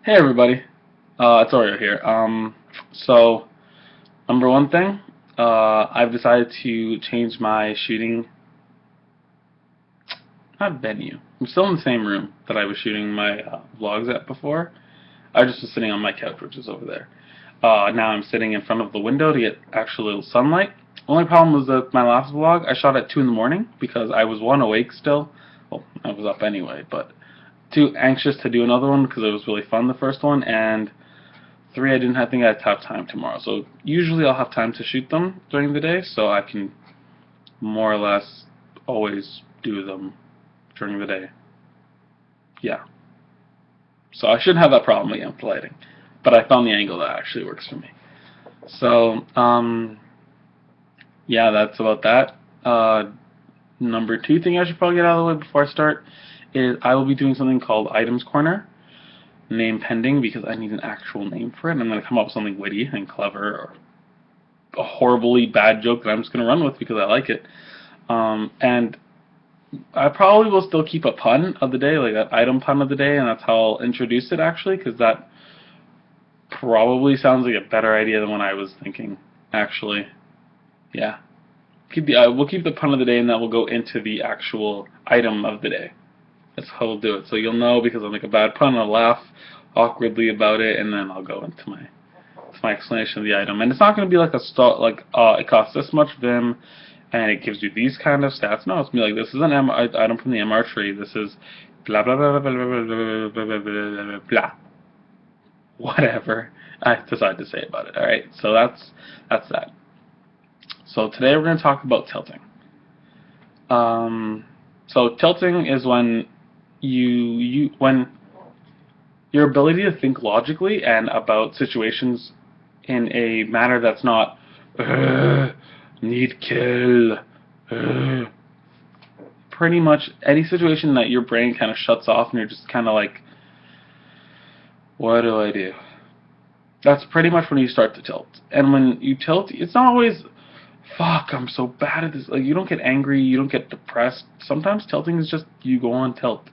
Hey everybody, it's Oreo here. So number one thing, I've decided to change my shooting, not venue. I'm still in the same room that I was shooting my vlogs at before. I just was sitting on my couch, which is over there. Now I'm sitting in front of the window to get actual sunlight. Only problem was that my last vlog I shot at 2 in the morning because I was one awake still. Well, I was up anyway, but too anxious to do another one because it was really fun the first one, and three, I think I'd have time tomorrow. So usually I'll have time to shoot them during the day, so I can more or less always do them during the day. Yeah. So I shouldn't have that problem again with lighting. But I found the angle that actually works for me. So, yeah, that's about that. Number two thing I should probably get out of the way before I start is I will be doing something called Items Corner. Name pending, because I need an actual name for it. I'm going to come up with something witty and clever, or a horribly bad joke that I'm just going to run with because I like it. And I probably will still keep a pun of the day, like that item pun of the day, and that's how I'll introduce it actually, because that probably sounds like a better idea than what I was thinking, actually. Yeah. We'll keep the pun of the day, and that will go into the actual item of the day. That's how we'll do it. So you'll know because I'll make a bad pun, I'll laugh awkwardly about it, and then I'll go into my explanation of the item. And it's not going to be like it costs this much Vim, and it gives you these kind of stats. No, it's going to be like, this is an item from the MR tree. This is blah blah blah blah blah blah blah blah blah blah blah. Whatever I decide to say about it. All right. So that's that. So today we're going to talk about tilting. So tilting is when when your ability to think logically and about situations in a manner that's not need kill. Pretty much any situation that your brain kind of shuts off and you're just kind of like, what do I do? That's pretty much when you start to tilt. And when you tilt, it's not always, fuck, I'm so bad at this. Like, you don't get angry, you don't get depressed. Sometimes tilting is just you go on tilt.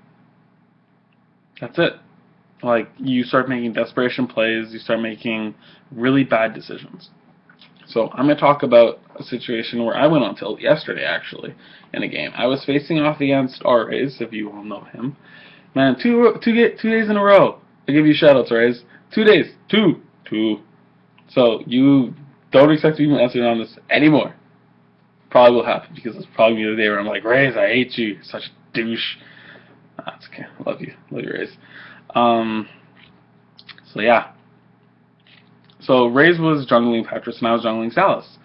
That's it. Like, you start making desperation plays, you start making really bad decisions. So I'm going to talk about a situation where I went on tilt yesterday, actually, in a game. I was facing off against Rays, if you all know him. Man, two days in a row. I give you shoutouts, Rays. 2 days. Two. So you don't expect to be answering on this anymore. Probably will happen because it's probably the day where I'm like, Rays, I hate you. You're such a douche. That's okay. Love you, Rays. So yeah. So Rays was jungling Petrus and I was jungling Salas.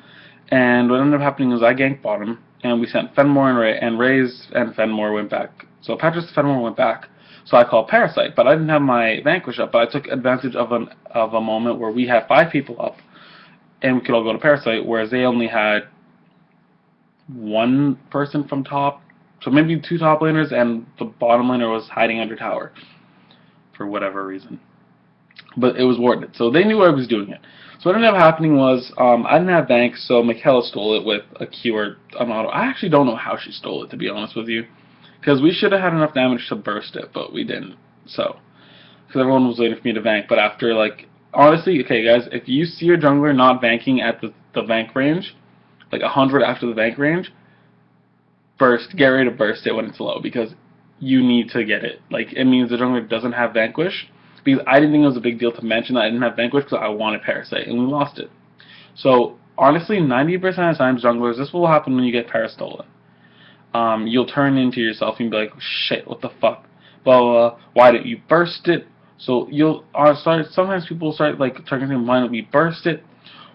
And what ended up happening was I ganked bottom and we sent Fenmore and Rays and Fenmore went back. So Petrus and Fenmore went back. So I called Parasite, but I didn't have my Vanquish up, but I took advantage of a moment where we had 5 people up and we could all go to Parasite, whereas they only had 1 person from top. So maybe 2 top laners and the bottom laner was hiding under tower for whatever reason. But it was warded, so they knew I was doing it. So what ended up happening was I didn't have Vank, so Michaela stole it with a Q or an auto. I actually don't know how she stole it, to be honest with you, because we should have had enough damage to burst it, but we didn't. So, because everyone was waiting for me to Vank, but after, like, honestly, okay guys, if you see your jungler not Vanking at the Vank range, like 100 after the Vank range, get ready to burst it when it's low, because you need to get it. Like, it means the jungler doesn't have Vanquish, because I didn't think it was a big deal to mention that I didn't have Vanquish because I wanted Parasite, and we lost it. So, honestly, 90% of the time, junglers, this will happen when you get Parastolen. You'll turn into yourself and be like, shit, what the fuck? Blah, blah, blah. Why didn't you burst it? So, you'll start, sometimes people start, like, turning to why don't we burst it?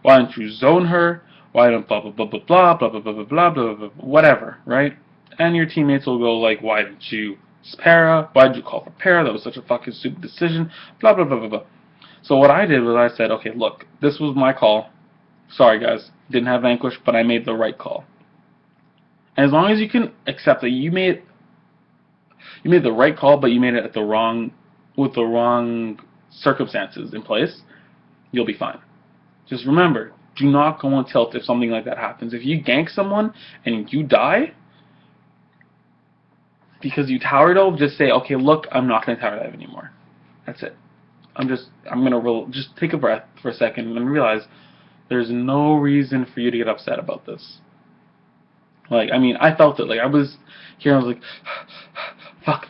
Why don't you zone her? Why don't blah, blah, blah, blah, blah, blah, blah, blah, blah, blah, blah, blah, whatever, right? And your teammates will go like, why didn't you para? Why did you call for para? That was such a fucking stupid decision. Blah, blah, blah, blah, blah. So what I did was I said, okay, look, this was my call. Sorry, guys. Didn't have Vanquish, but I made the right call. And as long as you can accept that you made the right call, but you made it with the wrong circumstances in place, you'll be fine. Just remember, do not go on tilt if something like that happens. If you gank someone and you die because you tower dove, just say, okay, look, I'm not going to tower dive anymore. That's it. I'm gonna just take a breath for a second and realize there's no reason for you to get upset about this. Like, I mean, I felt it. Like, I was here, I was like, fuck,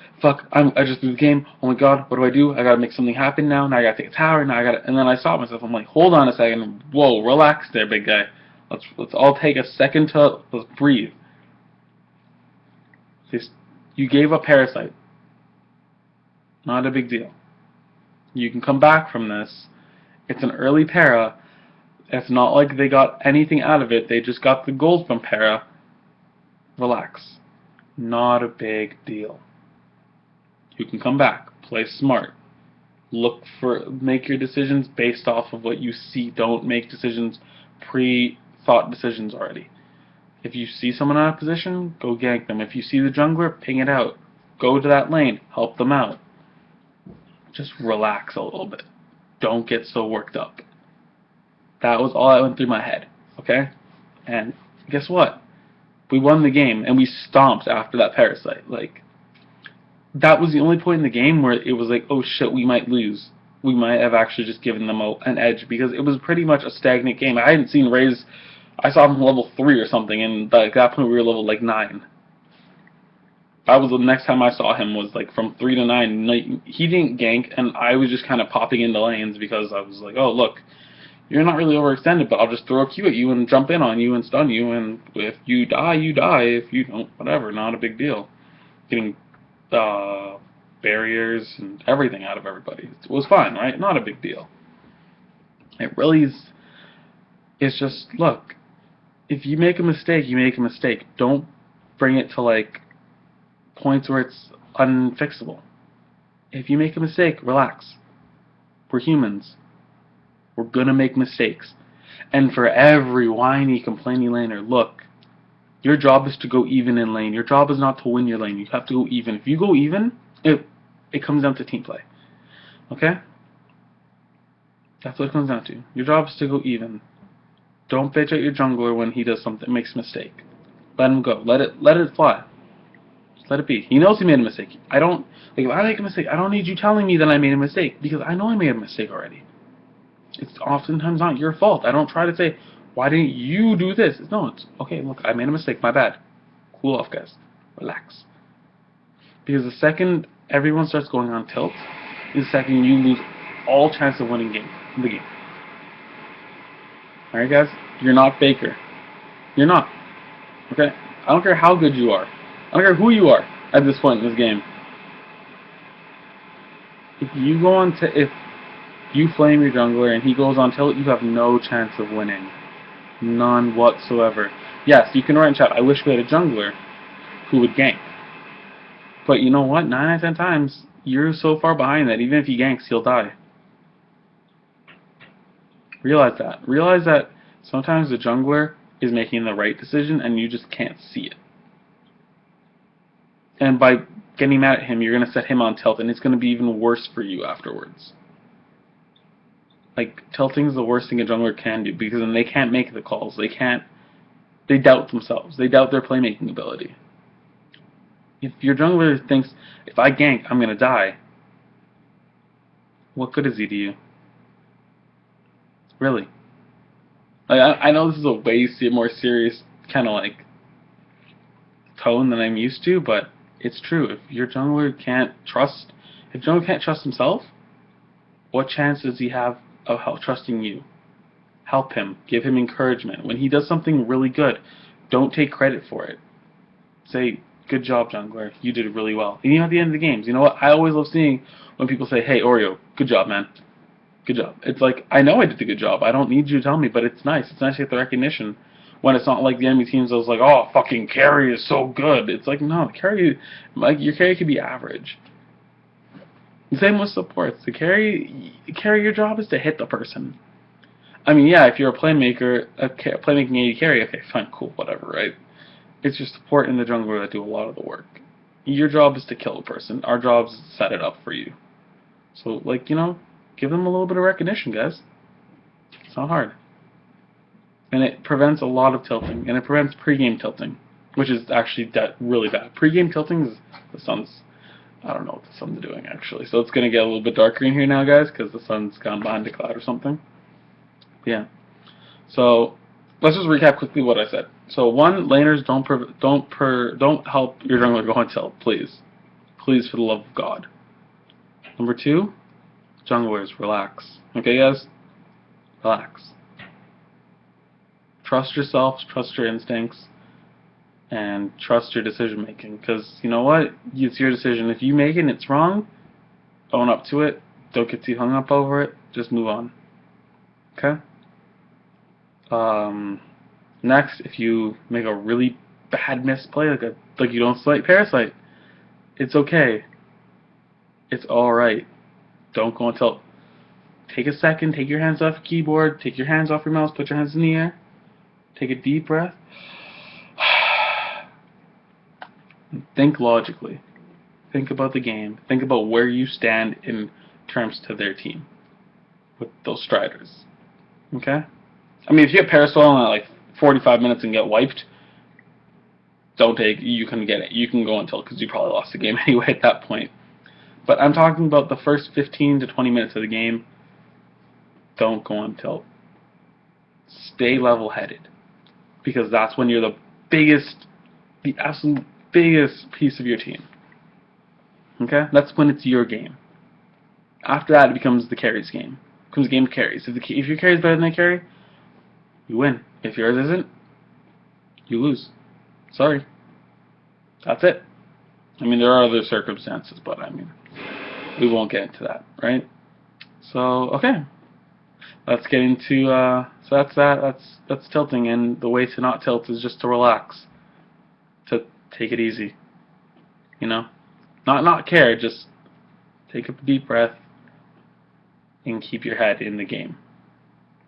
I just threw the game. Oh my god, what do I do? I gotta make something happen now. Now I gotta take a tower. Now I gotta, and then I stopped myself. I'm like, hold on a second. Whoa, relax there, big guy. Let's all take a second to let's breathe. You gave up Parasite. Not a big deal. You can come back from this. It's an early para. It's not like they got anything out of it. They just got the gold from para. Relax. Not a big deal. You can come back. Play smart. Make your decisions based off of what you see. Don't make decisions, pre-thought decisions already. If you see someone out of position, go gank them. If you see the jungler, ping it out. Go to that lane. Help them out. Just relax a little bit. Don't get so worked up. That was all that went through my head. Okay? And guess what? We won the game, and we stomped after that Parasite. Like, that was the only point in the game where it was like, oh shit, we might lose. We might have actually just given them an edge, because it was pretty much a stagnant game. I hadn't seen Raze. I saw him level 3 or something, and at that point we were level like 9. That was the next time I saw him, was like from 3 to 9. Like, he didn't gank, and I was just kind of popping into lanes because I was like, oh look, you're not really overextended, but I'll just throw a Q at you and jump in on you and stun you, and if you die, you die. If you don't, whatever, not a big deal. Getting barriers and everything out of everybody. It was fine, right? Not a big deal. It really is. It's just, look, if you make a mistake, you make a mistake. Don't bring it to like points where it's unfixable. If you make a mistake, relax. We're humans. We're gonna make mistakes. And for every whiny, complaining laner, look, your job is to go even in lane. Your job is not to win your lane. You have to go even. If you go even, it comes down to team play. Okay? That's what it comes down to. Your job is to go even. Don't bitch at your jungler when he does something, makes a mistake. Let him go. Let it fly. Just let it be. He knows he made a mistake. If I make a mistake, I don't need you telling me that I made a mistake, because I know I made a mistake already. It's oftentimes not your fault. I don't try to say, why didn't you do this? No, it's, okay, look, I made a mistake, my bad. Cool off, guys. Relax. Because the second everyone starts going on tilt, is the second you lose all chance of winning the game. Alright, guys? You're not Baker. You're not. Okay? I don't care how good you are. I don't care who you are at this point in this game. If you go on if you flame your jungler and he goes on tilt, you have no chance of winning. None whatsoever. Yes, you can write in chat, I wish we had a jungler who would gank. But you know what? 9 out of 10 times, you're so far behind that even if he ganks, he'll die. Realize that. Realize that sometimes the jungler is making the right decision and you just can't see it. And by getting mad at him, you're going to set him on tilt, and it's going to be even worse for you afterwards. Like, tilting is the worst thing a jungler can do, because then they can't make the calls. They doubt themselves. They doubt their playmaking ability. If your jungler thinks, if I gank, I'm going to die, what good is he to you? Really? Like, I know this is a way more serious kind of like tone than I'm used to, but it's true. If your jungler can't trust himself, what chance does he have of trusting you? Help him. Give him encouragement. When he does something really good, don't take credit for it. Say, good job, jungler. You did really well. And even at the end of the games, you know what? I always love seeing when people say, hey, Oreo, good job, man. Good job. It's like, I know I did a good job. I don't need you to tell me, but it's nice. It's nice to get the recognition. When it's not like the enemy teams, I was like, oh, fucking carry is so good. It's like, no, carry, like, your carry could be average. Same with supports. The carry, your job is to hit the person. I mean, yeah, if you're a playmaker, playmaking AD carry, okay, fine, cool, whatever, right? It's your support and the jungler that do a lot of the work. Your job is to kill a person. Our job is to set it up for you. So, like, you know, give them a little bit of recognition, guys. It's not hard. And it prevents a lot of tilting, and it prevents pre-game tilting, which is actually really bad. Pre-game tilting is I don't know what the sun's doing actually. So it's gonna get a little bit darker in here now, guys, because the sun's gone behind a cloud or something. Yeah. So let's just recap quickly what I said. So one, laners don't help your jungler go on tilt, please. Please, for the love of God. Number two, junglers, relax. Okay, guys? Relax. Trust yourself, trust your instincts, and trust your decision making. Because you know what? It's your decision. If you make it and it's wrong, own up to it. Don't get too hung up over it. Just move on. Okay? Next, if you make a really bad misplay, like you don't select Parasite, it's okay. It's alright. Don't go until. Take a second, take your hands off the keyboard, take your hands off your mouse, put your hands in the air, take a deep breath. Think logically. Think about the game. Think about where you stand in terms to their team with those striders. Okay? I mean, if you get Parasol in like 45 minutes and get wiped, you can get it. You can go until, because you probably lost the game anyway at that point. But I'm talking about the first 15 to 20 minutes of the game. Don't go on tilt. Stay level-headed, because that's when you're the absolute biggest piece of your team. Okay? That's when it's your game. After that, it becomes the carries game. It becomes a game of carries. If your carry is better than their carry, you win. If yours isn't, you lose. Sorry. That's it. I mean, there are other circumstances, but I mean, we won't get into that, right? So, okay. Let's get into, so that's that. That's tilting, and the way to not tilt is just to relax. To take it easy. You know? Not care, just take a deep breath and keep your head in the game.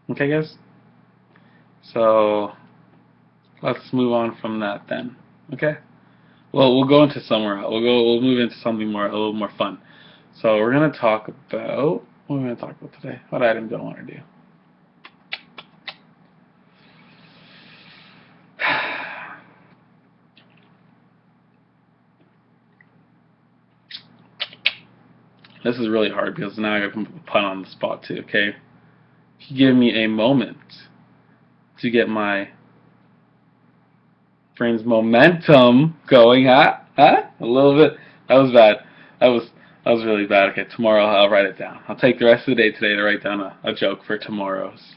Okay, guys? So, let's move on from that then. Okay? Well, we'll go into somewhere else. We'll move into something a little more fun. So, we're going to talk about, what are we going to talk about today? What item do I want to do? This is really hard because now I got to put on the spot too, okay? If you give me a moment to get my brain's momentum going, huh? A little bit. That was bad. That was really bad. Okay, tomorrow I'll write it down. I'll take the rest of the day today to write down a joke for tomorrow's.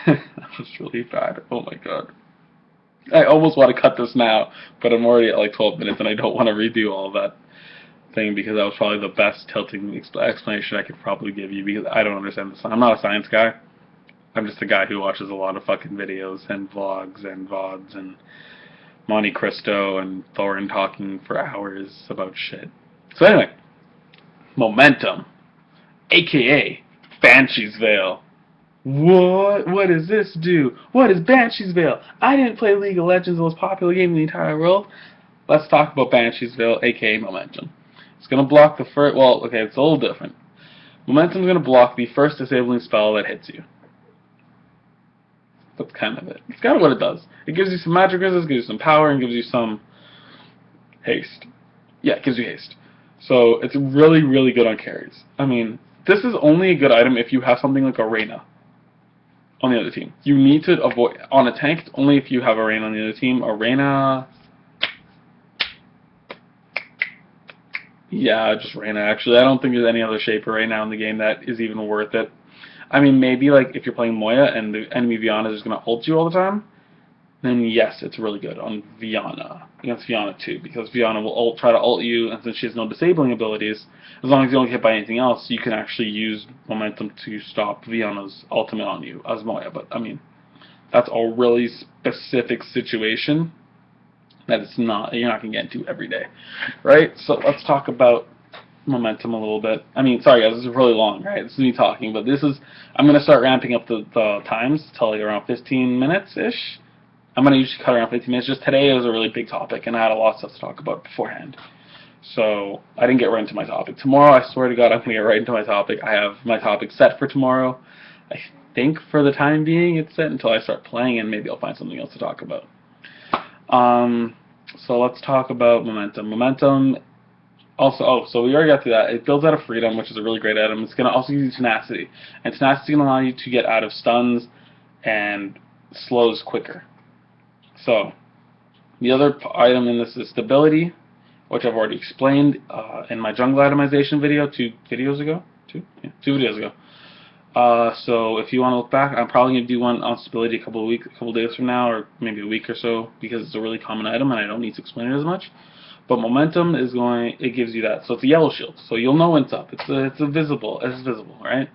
That was really bad. Oh my god. I almost want to cut this now, but I'm already at like 12 minutes and I don't want to redo all that thing, because that was probably the best tilting explanation I could probably give you, because I don't understand the science. I'm not a science guy. I'm just a guy who watches a lot of fucking videos and vlogs and VODs and Monte Cristo and Thorin talking for hours about shit. So anyway, momentum, aka Banshee's Veil. What does this do? What is Banshee's Veil? I didn't play League of Legends, the most popular game in the entire world. Let's talk about Banshee's Veil, aka momentum. It's going to block the first, well, okay, it's a little different. Momentum's going to block the first disabling spell that hits you. That's kind of it. It's kind of what it does. It gives you some magic resistance, gives you some power, and gives you some haste. Yeah, it gives you haste. So it's really, really good on carries. I mean, this is only a good item if you have something like a Reyna on the other team. You need to avoid, on a tank, it's only if you have a Reyna on the other team. A Reyna... Yeah, just Reyna, actually. I don't think there's any other shaper right now in the game that is even worth it. I mean, maybe like if you're playing Moya and the enemy Viana is just going to ult you all the time, then yes, it's really good on Viana. Against Viana too, because Viana will try to ult you, and since she has no disabling abilities, as long as you don't get hit by anything else, you can actually use momentum to stop Viana's ultimate on you as Moya. But I mean, that's a really specific situation that you're not going to get into every day, right? So let's talk about momentum a little bit. I mean, sorry guys, this is really long, right? This is me talking, but I'm going to start ramping up the times to like around 15 minutes-ish. I'm going to usually cut around 15 minutes. Just today it was a really big topic, and I had a lot of stuff to talk about beforehand. So I didn't get right into my topic. Tomorrow, I swear to God, I'm going to get right into my topic. I have my topic set for tomorrow. I think for the time being it's set until I start playing, and maybe I'll find something else to talk about. So let's talk about momentum. Momentum, Also, oh, so we already got to that. It builds out of freedom, which is a really great item. It's going to also give you tenacity. And tenacity is going to allow you to get out of stuns and slows quicker. So, the other item in this is stability, which I've already explained in my jungle itemization video 2 videos ago. 2? Yeah, 2 videos ago. So if you want to look back, I'm probably going to do one on stability a couple days from now, or maybe a week or so, because it's a really common item and I don't need to explain it as much. But momentum is it gives you that. So it's a yellow shield, so you'll know when it's up. It's visible, right?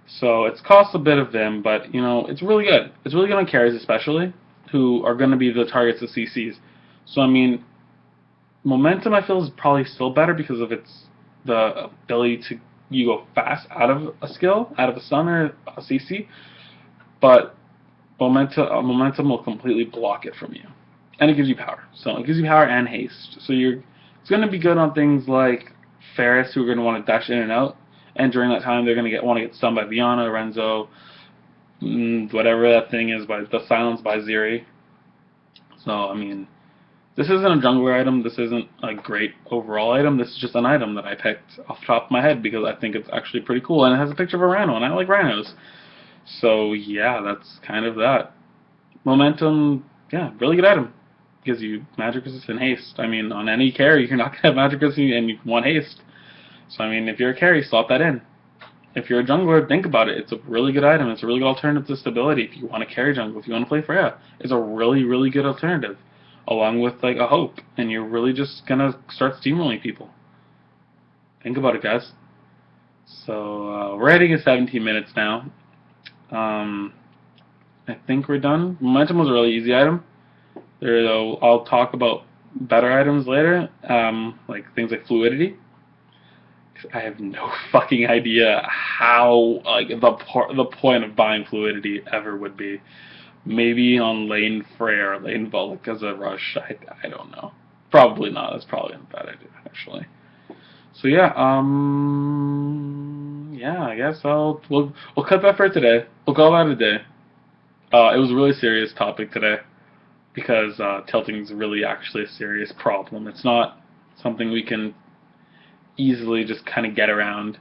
So it's cost a bit of Vim, but you know it's really good. It's really good on carries, especially who are going to be the targets of CCs. So I mean, momentum I feel is probably still better because of the ability to go fast out of a skill, out of a stun or a CC, but momentum will completely block it from you, and it gives you power. So it gives you power and haste. So it's going to be good on things like Ferris, who are going to want to dash in and out, and during that time they're going to want to get stunned by Viana, Renzo, whatever that thing is, by the silence by Zeri. So I mean, this isn't a jungler item, this isn't a great overall item, this is just an item that I picked off the top of my head because I think it's actually pretty cool, and it has a picture of a rhino, and I like rhinos. So yeah, that's kind of that. Momentum, yeah, really good item. Gives you magic resist and haste. I mean, on any carry, you're not going to have magic resist and you want haste. So I mean, if you're a carry, slot that in. If you're a jungler, think about it. It's a really good item. It's a really good alternative to stability. If you want to carry jungle, if you want to play Freya, it's a really, really good alternative, along with like a hope, and you're really just gonna start steamrolling people. Think about it, guys. So we're heading at 17 minutes now. I think we're done. Momentum was a really easy item. I'll talk about better items later, like things like fluidity. I have no fucking idea how the point of buying fluidity ever would be. Maybe on lane Freya or lane Volk as a rush. I don't know. Probably not. That's probably a bad idea, actually. So yeah, I guess we'll cut that for today. We'll call that a day. It was a really serious topic today because tilting is really actually a serious problem. It's not something we can easily just kind of get around.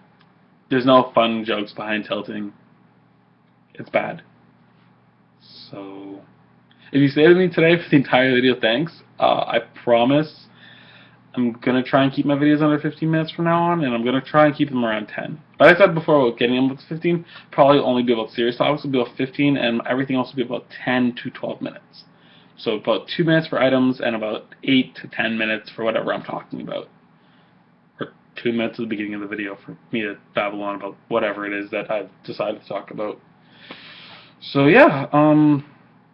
There's no fun jokes behind tilting. It's bad. So, if you stayed with me today for the entire video, thanks. I promise I'm going to try and keep my videos under 15 minutes from now on, and I'm going to try and keep them around 10. Like I said before, about getting them with 15, probably only be about serious topics, will be about 15, and everything else will be about 10 to 12 minutes. So about 2 minutes for items, and about 8 to 10 minutes for whatever I'm talking about. Or 2 minutes at the beginning of the video for me to babble on about whatever it is that I've decided to talk about. So yeah,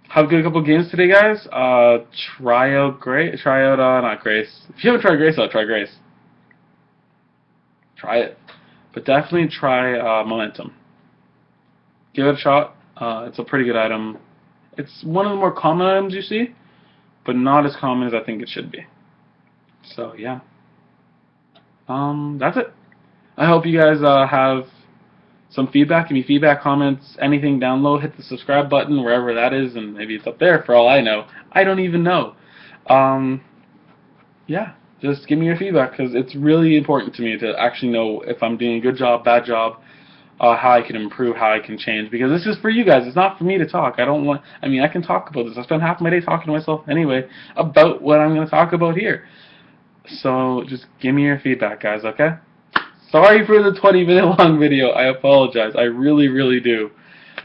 have a good couple games today, guys. Try out not Grace. If you haven't tried Grace, try Grace. Try it, but definitely try Momentum. Give it a shot. It's a pretty good item. It's one of the more common items you see, but not as common as I think it should be. So yeah, that's it. I hope you guys have some feedback. Give me feedback, comments, anything down low. Hit the subscribe button wherever that is, and maybe it's up there for all I know. I don't even know. Yeah, just give me your feedback because it's really important to me to actually know if I'm doing a good job, bad job, how I can improve, how I can change. Because this is for you guys. It's not for me to talk. I can talk about this. I spend half my day talking to myself anyway about what I'm going to talk about here. So just give me your feedback, guys, okay? Sorry for the 20-minute long video. I apologize. I really, really do.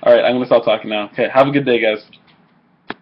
Alright, I'm going to stop talking now. Okay, have a good day, guys.